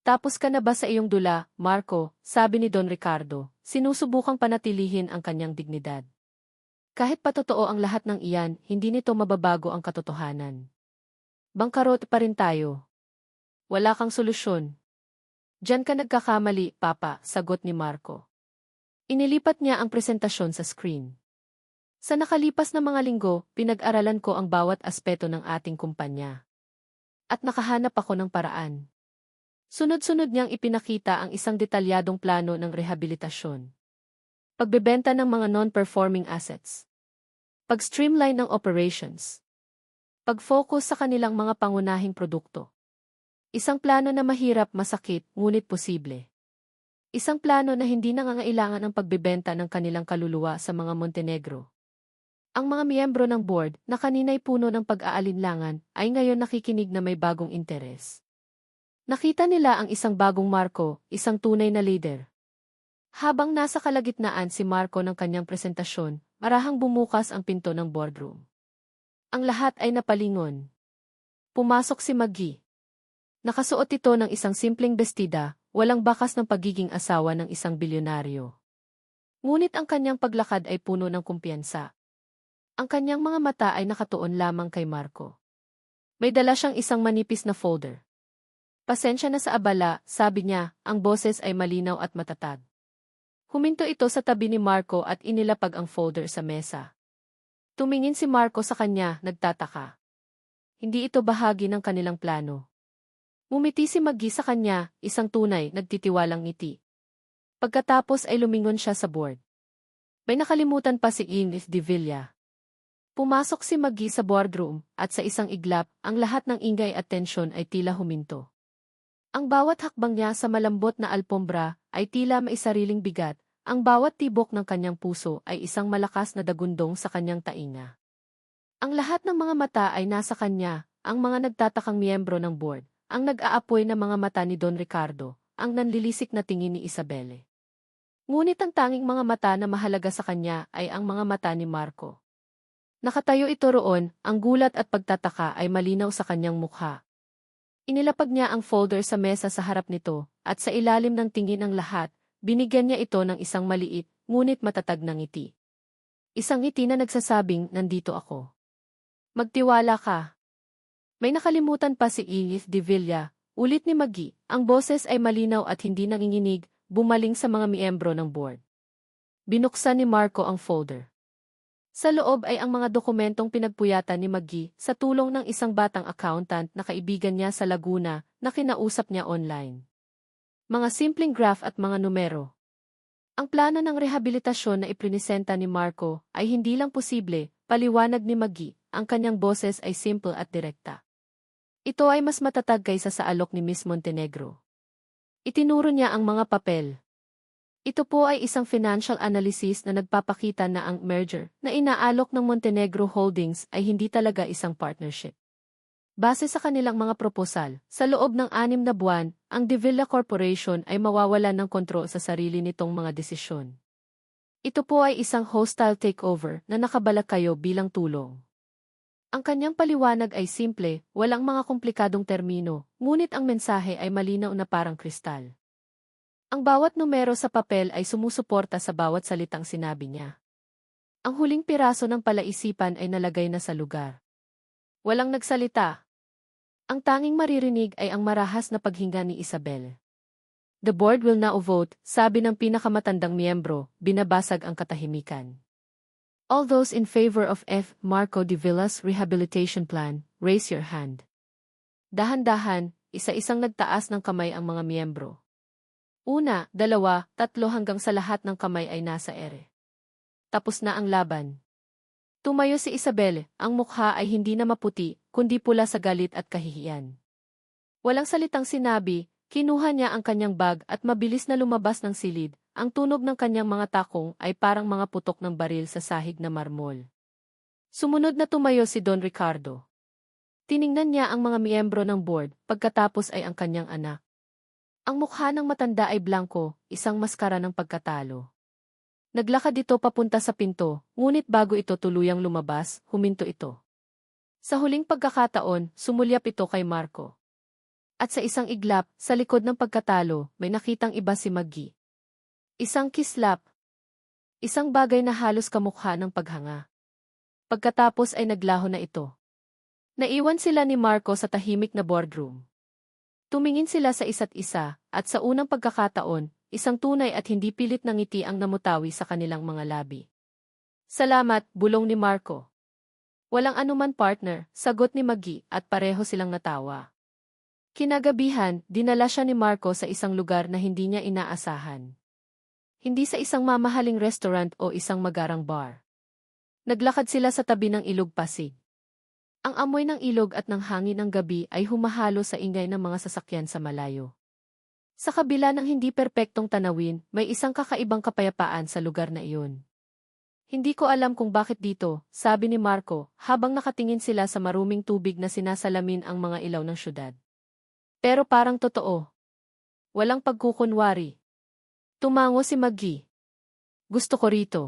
Tapos ka na ba sa iyong dula, Marco, sabi ni Don Ricardo, sinusubukang panatilihin ang kanyang dignidad. Kahit patotoo ang lahat ng iyan, hindi nito mababago ang katotohanan. Bangkarot pa rin tayo. Wala kang solusyon. Diyan ka nagkakamali, Papa, sagot ni Marco. Inilipat niya ang presentasyon sa screen. Sa nakalipas na mga linggo, pinag-aralan ko ang bawat aspeto ng ating kumpanya. At nakahanap ako ng paraan. Sunod-sunod niyang ipinakita ang isang detalyadong plano ng rehabilitasyon. Pagbebenta ng mga non-performing assets. Pag-streamline ng operations. Pag-focus sa kanilang mga pangunahing produkto. Isang plano na mahirap, masakit, ngunit posible. Isang plano na hindi nangangailangan ng pagbebenta ng kanilang kaluluwa sa mga Montenegro. Ang mga miyembro ng board na kanina'y puno ng pag-aalinlangan ay ngayon nakikinig na may bagong interes. Nakita nila ang isang bagong Marco, isang tunay na leader. Habang nasa kalagitnaan si Marco ng kanyang presentasyon, marahang bumukas ang pinto ng boardroom. Ang lahat ay napalingon. Pumasok si Maggie. Nakasuot ito ng isang simpleng bestida, walang bakas ng pagiging asawa ng isang bilyonaryo. Ngunit ang kanyang paglakad ay puno ng kumpiyansa. Ang kanyang mga mata ay nakatuon lamang kay Marco. May dala siyang isang manipis na folder. Pasensya na sa abala, sabi niya, ang boses ay malinaw at matatag. Huminto ito sa tabi ni Marco at inilapag ang folder sa mesa. Tumingin si Marco sa kanya, nagtataka. Hindi ito bahagi ng kanilang plano. Ngumiti si Maggie sa kanya, isang tunay, nagtitiwalang ngiti. Pagkatapos ay lumingon siya sa board. May nakalimutan pa si Ines de Villa. Pumasok si Maggie sa boardroom, at sa isang iglap, ang lahat ng ingay at tensyon ay tila huminto. Ang bawat hakbang niya sa malambot na alpombra ay tila may sariling bigat, ang bawat tibok ng kanyang puso ay isang malakas na dagundong sa kanyang tainga. Ang lahat ng mga mata ay nasa kanya, ang mga nagtatakang miyembro ng board, ang nag-aapoy na mga mata ni Don Ricardo, ang nanlilisik na tingin ni Isabelle. Ngunit ang tanging mga mata na mahalaga sa kanya ay ang mga mata ni Marco. Nakatayo ito roon, ang gulat at pagtataka ay malinaw sa kanyang mukha. Inilapag niya ang folder sa mesa sa harap nito, at sa ilalim ng tingin ng lahat, binigyan niya ito ng isang maliit, ngunit matatag na ngiti. Isang ngiti na nagsasabing, nandito ako. Magtiwala ka. May nakalimutan pa si Ines de Villa, ulit ni Maggie, ang boses ay malinaw at hindi nanginginig, bumaling sa mga miyembro ng board. Binuksan ni Marco ang folder. Sa loob ay ang mga dokumentong pinagpuyatan ni Maggie sa tulong ng isang batang accountant na kaibigan niya sa Laguna na kinausap niya online. Mga simpleng graph at mga numero. Ang plano ng rehabilitasyon na iprinisenta ni Marco ay hindi lang posible, paliwanag ni Maggie, ang kanyang boses ay simple at direkta. Ito ay mas matatag kaysa sa alok ni Miss Montenegro. Itinuro niya ang mga papel. Ito po ay isang financial analysis na nagpapakita na ang merger na inaalok ng Montenegro Holdings ay hindi talaga isang partnership. Base sa kanilang mga proposal, sa loob ng 6 na buwan, ang De Villa Corporation ay mawawalan ng kontrol sa sarili nitong mga desisyon. Ito po ay isang hostile takeover na nakabalak kayo bilang tulong. Ang kanyang paliwanag ay simple, walang mga komplikadong termino, ngunit ang mensahe ay malinaw na parang kristal. Ang bawat numero sa papel ay sumusuporta sa bawat salitang sinabi niya. Ang huling piraso ng palaisipan ay nalagay na sa lugar. Walang nagsalita. Ang tanging maririnig ay ang marahas na paghinga ni Isabel. The board will now vote, sabi ng pinakamatandang miyembro, binabasag ang katahimikan. All those in favor of F. Marco de Villa's rehabilitation plan, raise your hand. Dahan-dahan, isa-isang nagtaas ng kamay ang mga miyembro. 1, 2, 3 hanggang sa lahat ng kamay ay nasa ere. Tapos na ang laban. Tumayo si Isabel, ang mukha ay hindi na maputi, kundi pula sa galit at kahihiyan. Walang salitang sinabi, kinuha niya ang kanyang bag at mabilis na lumabas ng silid, ang tunog ng kanyang mga takong ay parang mga putok ng baril sa sahig na marmol. Sumunod na tumayo si Don Ricardo. Tiningnan niya ang mga miyembro ng board, pagkatapos ay ang kanyang anak. Ang mukha ng matanda ay blanko, isang maskara ng pagkatalo. Naglakad ito papunta sa pinto, ngunit bago ito tuluyang lumabas, huminto ito. Sa huling pagkakataon, sumulyap ito kay Marco. At sa isang iglap, sa likod ng pagkatalo, may nakitang iba si Maggie. Isang kislap. Isang bagay na halos kamukha ng paghanga. Pagkatapos ay naglaho na ito. Naiwan sila ni Marco sa tahimik na boardroom. Tumingin sila sa isa't isa, at sa unang pagkakataon, isang tunay at hindi pilit na ngiti ang namutawi sa kanilang mga labi. Salamat, bulong ni Marco. Walang anuman partner, sagot ni Maggie, at pareho silang natawa. Kinagabihan, dinala siya ni Marco sa isang lugar na hindi niya inaasahan. Hindi sa isang mamahaling restaurant o isang magarang bar. Naglakad sila sa tabi ng ilog Pasig. Ang amoy ng ilog at ng hangin ng gabi ay humahalo sa ingay ng mga sasakyan sa malayo. Sa kabila ng hindi perpektong tanawin, may isang kakaibang kapayapaan sa lugar na iyon. Hindi ko alam kung bakit dito, sabi ni Marco, habang nakatingin sila sa maruming tubig na sinasalamin ang mga ilaw ng syudad. Pero parang totoo. Walang pagkukunwari. Tumango si Maggie. Gusto ko rito.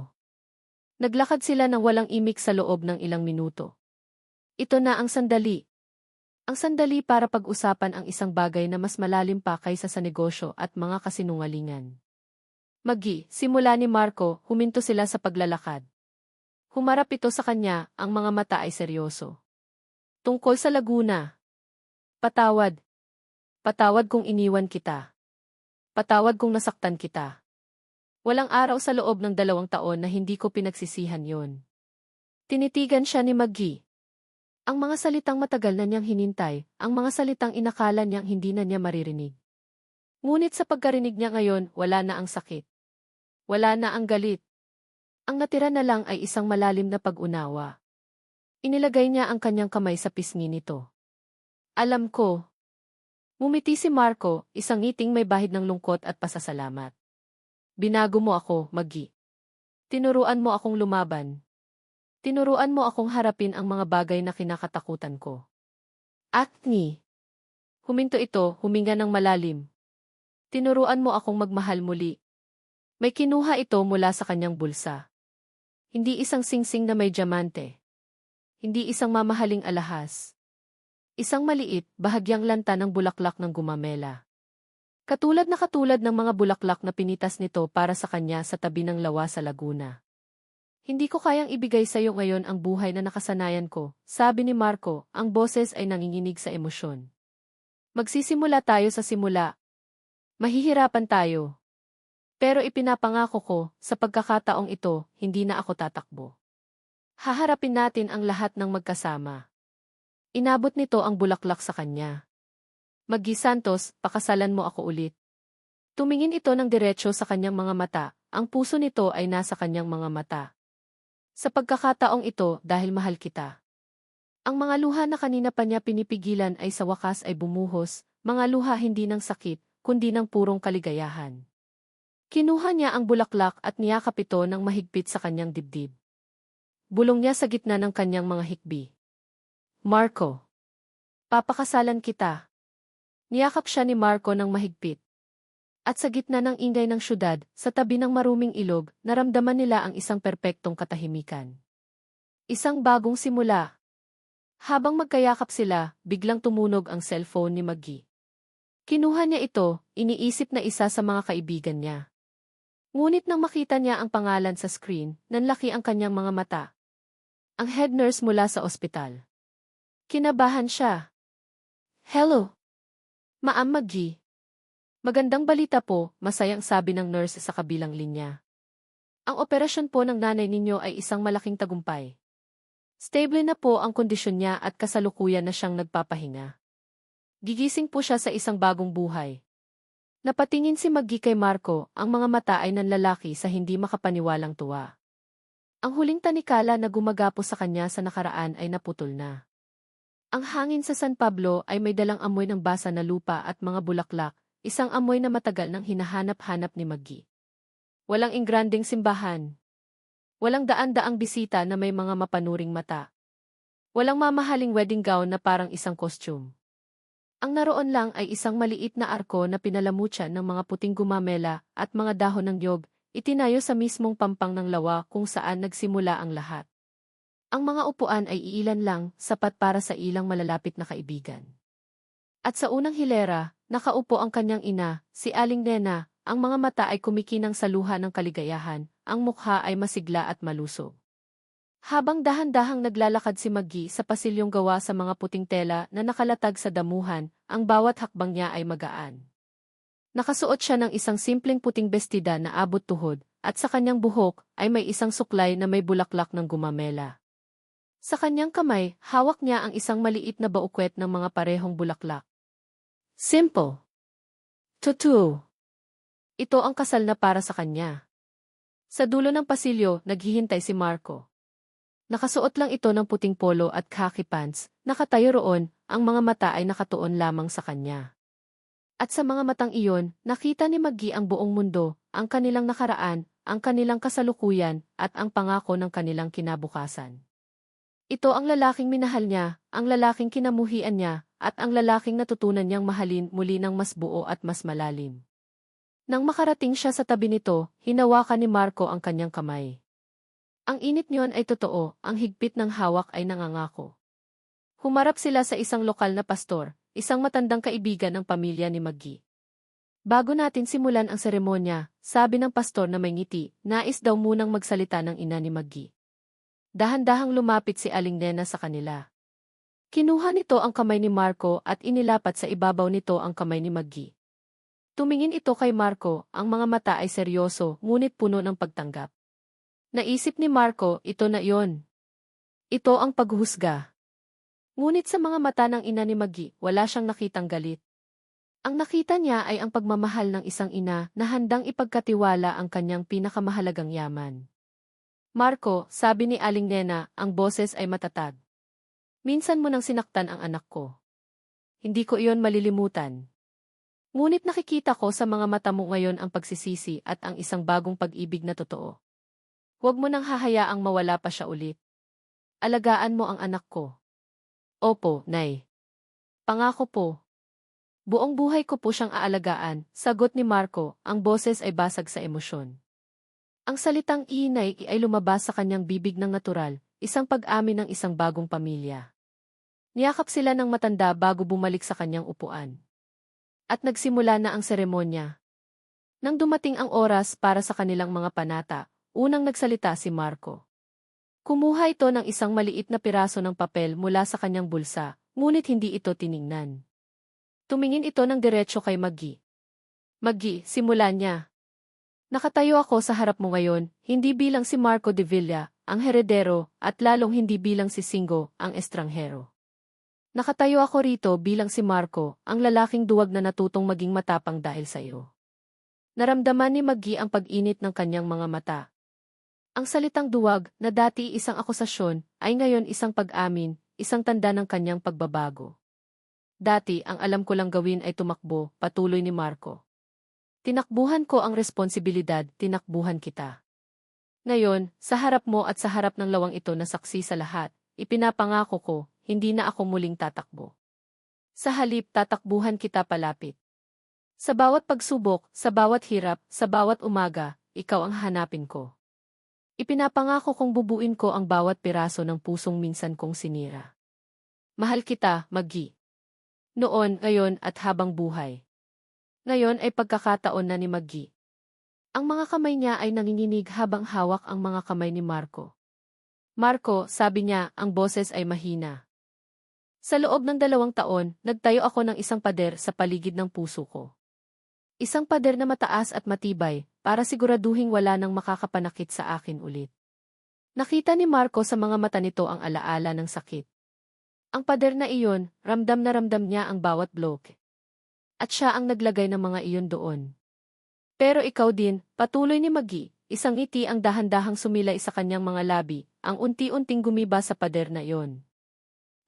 Naglakad sila ng walang imik sa loob ng ilang minuto. Ito na ang sandali. Ang sandali para pag-usapan ang isang bagay na mas malalim pa kaysa sa negosyo at mga kasinungalingan. Maggie, simula ni Marco, huminto sila sa paglalakad. Humarap ito sa kanya, ang mga mata ay seryoso. Tungkol sa Laguna. Patawad. Patawad kung iniwan kita. Patawad kung nasaktan kita. Walang araw sa loob ng 2 taon na hindi ko pinagsisihan yon. Tinitigan siya ni Maggie. Ang mga salitang matagal na niyang hinintay, ang mga salitang inakala niyang hindi na niya maririnig. Ngunit sa pagkarinig niya ngayon, wala na ang sakit. Wala na ang galit. Ang natira na lang ay isang malalim na pag-unawa. Inilagay niya ang kanyang kamay sa pisngi nito. Alam ko. Ngumiti si Marco, isang ngiting may bahid ng lungkot at pasasalamat. Binago mo ako, Maggie. Tinuruan mo akong lumaban. Tinuruan mo akong harapin ang mga bagay na kinakatakutan ko. Acne. Huminto ito, huminga ng malalim. Tinuruan mo akong magmahal muli. May kinuha ito mula sa kanyang bulsa. Hindi isang singsing na may diamante. Hindi isang mamahaling alahas. Isang maliit, bahagyang lanta ng bulaklak ng gumamela. Katulad ng mga bulaklak na pinitas nito para sa kanya sa tabi ng lawa sa Laguna. Hindi ko kayang ibigay sa iyo ngayon ang buhay na nakasanayan ko, sabi ni Marco, ang boses ay nanginginig sa emosyon. Magsisimula tayo sa simula. Mahihirapan tayo. Pero ipinapangako ko, sa pagkakataong ito, hindi na ako tatakbo. Haharapin natin ang lahat ng magkasama. Inabot nito ang bulaklak sa kanya. Maggie Santos, pakasalan mo ako ulit. Tumingin ito ng diretsyo sa kanyang mga mata, ang puso nito ay nasa kanyang mga mata. Sa pagkakataong ito, dahil mahal kita. Ang mga luha na kanina pa niya pinipigilan ay sa wakas ay bumuhos, mga luha hindi ng sakit, kundi ng purong kaligayahan. Kinuha niya ang bulaklak at niyakap ito ng mahigpit sa kanyang dibdib. Bulong niya sa gitna ng kanyang mga hikbi. Marco. Papakasalan kita. Niyakap siya ni Marco ng mahigpit. At sa gitna ng ingay ng syudad, sa tabi ng maruming ilog, naramdaman nila ang isang perpektong katahimikan. Isang bagong simula. Habang magkayakap sila, biglang tumunog ang cellphone ni Maggie. Kinuha niya ito, iniisip na isa sa mga kaibigan niya. Ngunit nang makita niya ang pangalan sa screen, nanlaki ang kanyang mga mata. Ang head nurse mula sa ospital. Kinabahan siya. Hello. Ma'am Maggie. Magandang balita po, masayang sabi ng nurse sa kabilang linya. Ang operasyon po ng nanay ninyo ay isang malaking tagumpay. Stable na po ang kondisyon niya at kasalukuyan na siyang nagpapahinga. Gigising po siya sa isang bagong buhay. Napatingin si Maggie kay Marco, ang mga mata ay nanlalaki sa hindi makapaniwalang tuwa. Ang huling tanikala na gumagapo sa kanya sa nakaraan ay naputol na. Ang hangin sa San Pablo ay may dalang amoy ng basa na lupa at mga bulaklak, isang amoy na matagal nang hinahanap-hanap ni Maggie. Walang ingranding simbahan. Walang daan-daang bisita na may mga mapanuring mata. Walang mamahaling wedding gown na parang isang costume. Ang naroon lang ay isang maliit na arko na pinalamutyan ng mga puting gumamela at mga dahon ng niyog, itinayo sa mismong pampang ng lawa kung saan nagsimula ang lahat. Ang mga upuan ay iilan lang, sapat para sa ilang malalapit na kaibigan. At sa unang hilera, nakaupo ang kanyang ina, si Aling Nena, ang mga mata ay kumikinang sa luha ng kaligayahan, ang mukha ay masigla at malusog. Habang dahan-dahang naglalakad si Maggie sa pasilyong gawa sa mga puting tela na nakalatag sa damuhan, ang bawat hakbang niya ay magaan. Nakasuot siya ng isang simpleng puting bestida na abot tuhod, at sa kanyang buhok ay may isang suklay na may bulaklak ng gumamela. Sa kanyang kamay, hawak niya ang isang maliit na baukwet ng mga parehong bulaklak. Simple. Totoo. Ito ang kasal na para sa kanya. Sa dulo ng pasilyo, naghihintay si Marco. Nakasuot lang ito ng puting polo at khaki pants, nakatayo roon, ang mga mata ay nakatuon lamang sa kanya. At sa mga matang iyon, nakita ni Maggie ang buong mundo, ang kanilang nakaraan, ang kanilang kasalukuyan, at ang pangako ng kanilang kinabukasan. Ito ang lalaking minahal niya, ang lalaking kinamuhian niya, at ang lalaking natutunan niyang mahalin muli ng mas buo at mas malalim. Nang makarating siya sa tabi nito, hinawakan ni Marco ang kanyang kamay. Ang init niyon ay totoo, ang higpit ng hawak ay nangangako. Humarap sila sa isang lokal na pastor, isang matandang kaibigan ng pamilya ni Maggie. Bago natin simulan ang seremonya, sabi ng pastor na may ngiti, nais daw munang magsalita ng ina ni Maggie. Dahan-dahang lumapit si Aling Nena sa kanila. Kinuha nito ang kamay ni Marco at inilapat sa ibabaw nito ang kamay ni Maggie. Tumingin ito kay Marco, ang mga mata ay seryoso, ngunit puno ng pagtanggap. Naisip ni Marco, ito na iyon. Ito ang paghuhusga. Ngunit sa mga mata ng ina ni Maggie, wala siyang nakitang galit. Ang nakita niya ay ang pagmamahal ng isang ina na handang ipagkatiwala ang kanyang pinakamahalagang yaman. Marco, sabi ni Aling Nena, ang boses ay matatag. Minsan mo nang sinaktan ang anak ko. Hindi ko iyon malilimutan. Ngunit nakikita ko sa mga mata mo ngayon ang pagsisisi at ang isang bagong pag-ibig na totoo. Huwag mo nang hahayaang mawala pa siya ulit. Alagaan mo ang anak ko. Opo, Nay. Pangako po. Buong buhay ko po siyang aalagaan, sagot ni Marco, ang boses ay basag sa emosyon. Ang salitang inay ay lumabas sa kanyang bibig ng natural, isang pag-amin ng isang bagong pamilya. Niyakap sila ng matanda bago bumalik sa kanyang upuan. At nagsimula na ang seremonya. Nang dumating ang oras para sa kanilang mga panata, unang nagsalita si Marco. Kumuha ito ng isang maliit na piraso ng papel mula sa kanyang bulsa, ngunit hindi ito tiningnan. Tumingin ito ng diretso kay Maggie. Maggie, simulan niya. Nakatayo ako sa harap mo ngayon, hindi bilang si Marco de Villa, ang heredero, at lalong hindi bilang si Singo, ang estranghero. Nakatayo ako rito bilang si Marco, ang lalaking duwag na natutong maging matapang dahil sa iyo. Naramdaman ni Maggie ang pag-init ng kanyang mga mata. Ang salitang duwag, na dati isang akusasyon, ay ngayon isang pag-amin, isang tanda ng kanyang pagbabago. Dati, ang alam ko lang gawin ay tumakbo, patuloy ni Marco. Tinakbuhan ko ang responsibilidad, tinakbuhan kita. Ngayon, sa harap mo at sa harap ng lawang ito na saksi sa lahat, ipinapangako ko, hindi na ako muling tatakbo. Sa halip, tatakbuhan kita palapit. Sa bawat pagsubok, sa bawat hirap, sa bawat umaga, ikaw ang hanapin ko. Ipinapangako kong bubuin ko ang bawat piraso ng pusong minsan kong sinira. Mahal kita, Maggie. Noon, ngayon at habang buhay. Ngayon ay pagkakataon na ni Maggie. Ang mga kamay niya ay nanginginig habang hawak ang mga kamay ni Marco. Marco, sabi niya, ang boses ay mahina. Sa loob ng 2 taon, nagtayo ako ng isang pader sa paligid ng puso ko. Isang pader na mataas at matibay, para siguraduhing wala nang makakapanakit sa akin ulit. Nakita ni Marco sa mga mata nito ang alaala ng sakit. Ang pader na iyon, ramdam na ramdam niya ang bawat bloke. At siya ang naglagay ng mga iyon doon. Pero ikaw din, patuloy ni Maggie, isang ngiti ang dahan-dahang sumilay sa kanyang mga labi, ang unti-unting gumiba sa pader na iyon.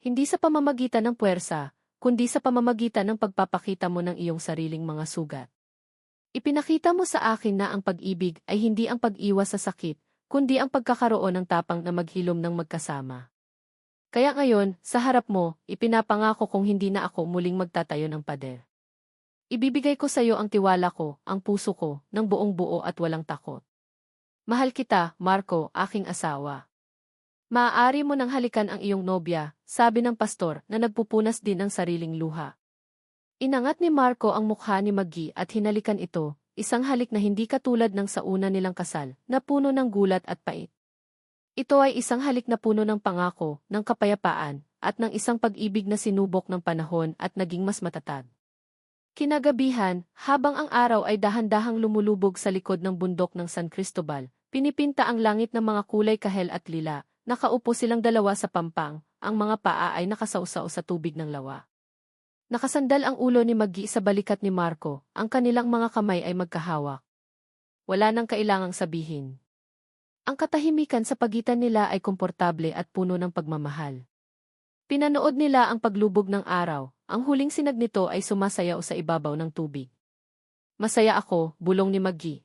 Hindi sa pamamagitan ng puwersa, kundi sa pamamagitan ng pagpapakita mo ng iyong sariling mga sugat. Ipinakita mo sa akin na ang pag-ibig ay hindi ang pag-iwas sa sakit, kundi ang pagkakaroon ng tapang na maghilom ng magkasama. Kaya ngayon, sa harap mo, ipinapangako kong hindi na ako muling magtatayo ng pader. Ibibigay ko sa iyo ang tiwala ko, ang puso ko, ng buong buo at walang takot. Mahal kita, Marco, aking asawa. Maaari mo nang halikan ang iyong nobya, sabi ng pastor na nagpupunas din ng sariling luha. Inangat ni Marco ang mukha ni Maggie at hinalikan ito, isang halik na hindi katulad ng sa una nilang kasal, na puno ng gulat at pait. Ito ay isang halik na puno ng pangako, ng kapayapaan, at ng isang pag-ibig na sinubok ng panahon at naging mas matatag. Kinagabihan, habang ang araw ay dahan-dahang lumulubog sa likod ng bundok ng San Cristobal, pinipinta ang langit ng mga kulay kahel at lila, nakaupo silang dalawa sa pampang, ang mga paa ay nakasawsaw sa tubig ng lawa. Nakasandal ang ulo ni Maggie sa balikat ni Marco, ang kanilang mga kamay ay magkahawak. Wala nang kailangang sabihin. Ang katahimikan sa pagitan nila ay komportable at puno ng pagmamahal. Pinanood nila ang paglubog ng araw, ang huling sinag nito ay sumasayaw sa ibabaw ng tubig. Masaya ako, bulong ni Maggie.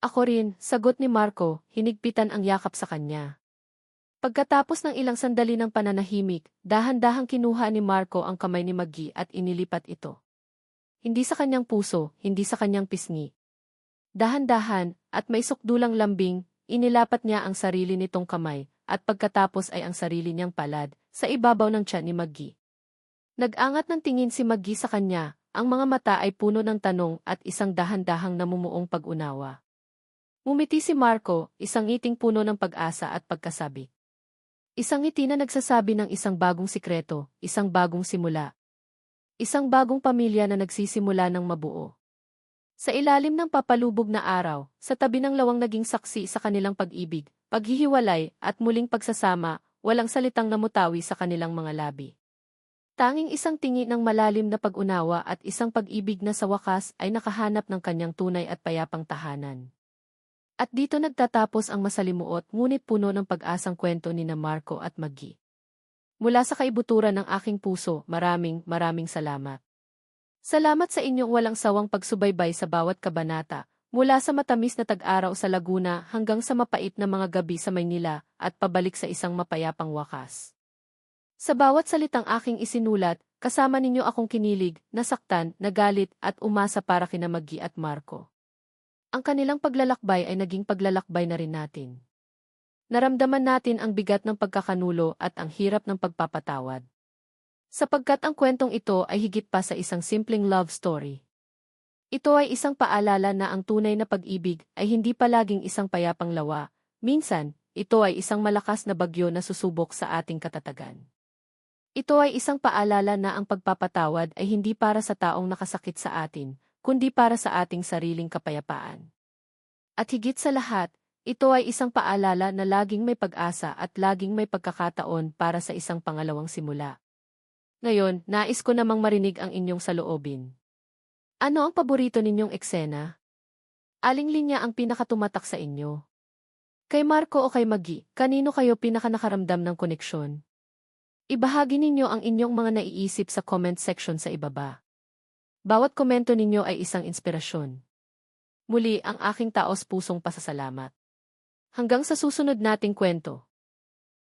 Ako rin, sagot ni Marco, hinigpitan ang yakap sa kanya. Pagkatapos ng ilang sandali ng pananahimik, dahan-dahang kinuha ni Marco ang kamay ni Maggie at inilipat ito. Hindi sa kanyang puso, hindi sa kanyang pisngi. Dahan-dahan, at may sukdulang lambing, inilapat niya ang sarili nitong kamay, at pagkatapos ay ang sarili niyang palad, sa ibabaw ng tiyan ni Maggie. Nag-angat ng tingin si Maggie sa kanya, ang mga mata ay puno ng tanong at isang dahan-dahang namumuong pag-unawa. Ngumiti si Marco, isang ngiting puno ng pag-asa at pagkasabi. Isang ngiti na nagsasabi ng isang bagong sikreto, isang bagong simula. Isang bagong pamilya na nagsisimula ng mabuo. Sa ilalim ng papalubog na araw, sa tabi ng lawang naging saksi sa kanilang pag-ibig, paghihiwalay, at muling pagsasama, walang salitang namutawi sa kanilang mga labi. Tanging isang tingi ng malalim na pag-unawa at isang pag-ibig na sa wakas ay nakahanap ng kanyang tunay at payapang tahanan. At dito nagtatapos ang masalimuot ngunit puno ng pag-asang kwento ni Marco at Maggie. Mula sa kaibuturan ng aking puso, maraming salamat. Salamat sa inyong walang sawang pagsubaybay sa bawat kabanata, mula sa matamis na tag-araw sa Laguna hanggang sa mapait na mga gabi sa Maynila at pabalik sa isang mapayapang wakas. Sa bawat salitang aking isinulat, kasama ninyo akong kinilig, nasaktan, nagalit at umasa para kina Maggie at Marco. Ang kanilang paglalakbay ay naging paglalakbay na rin natin. Naramdaman natin ang bigat ng pagkakanulo at ang hirap ng pagpapatawad. Sapagkat ang kwentong ito ay higit pa sa isang simpleng love story. Ito ay isang paalala na ang tunay na pag-ibig ay hindi palaging isang payapang lawa. Minsan, ito ay isang malakas na bagyo na susubok sa ating katatagan. Ito ay isang paalala na ang pagpapatawad ay hindi para sa taong nakasakit sa atin, kundi para sa ating sariling kapayapaan. At higit sa lahat, ito ay isang paalala na laging may pag-asa at laging may pagkakataon para sa isang pangalawang simula. Ngayon, nais ko namang marinig ang inyong saloobin. Ano ang paborito ninyong eksena? Aling linya ang pinakatumatak sa inyo? Kay Marco o kay Maggie, kanino kayo pinakanakaramdam ng koneksyon? Ibahagi ninyo ang inyong mga naiisip sa comment section sa ibaba. Bawat komento ninyo ay isang inspirasyon. Muli ang aking taos-pusong pasasalamat. Hanggang sa susunod nating kwento.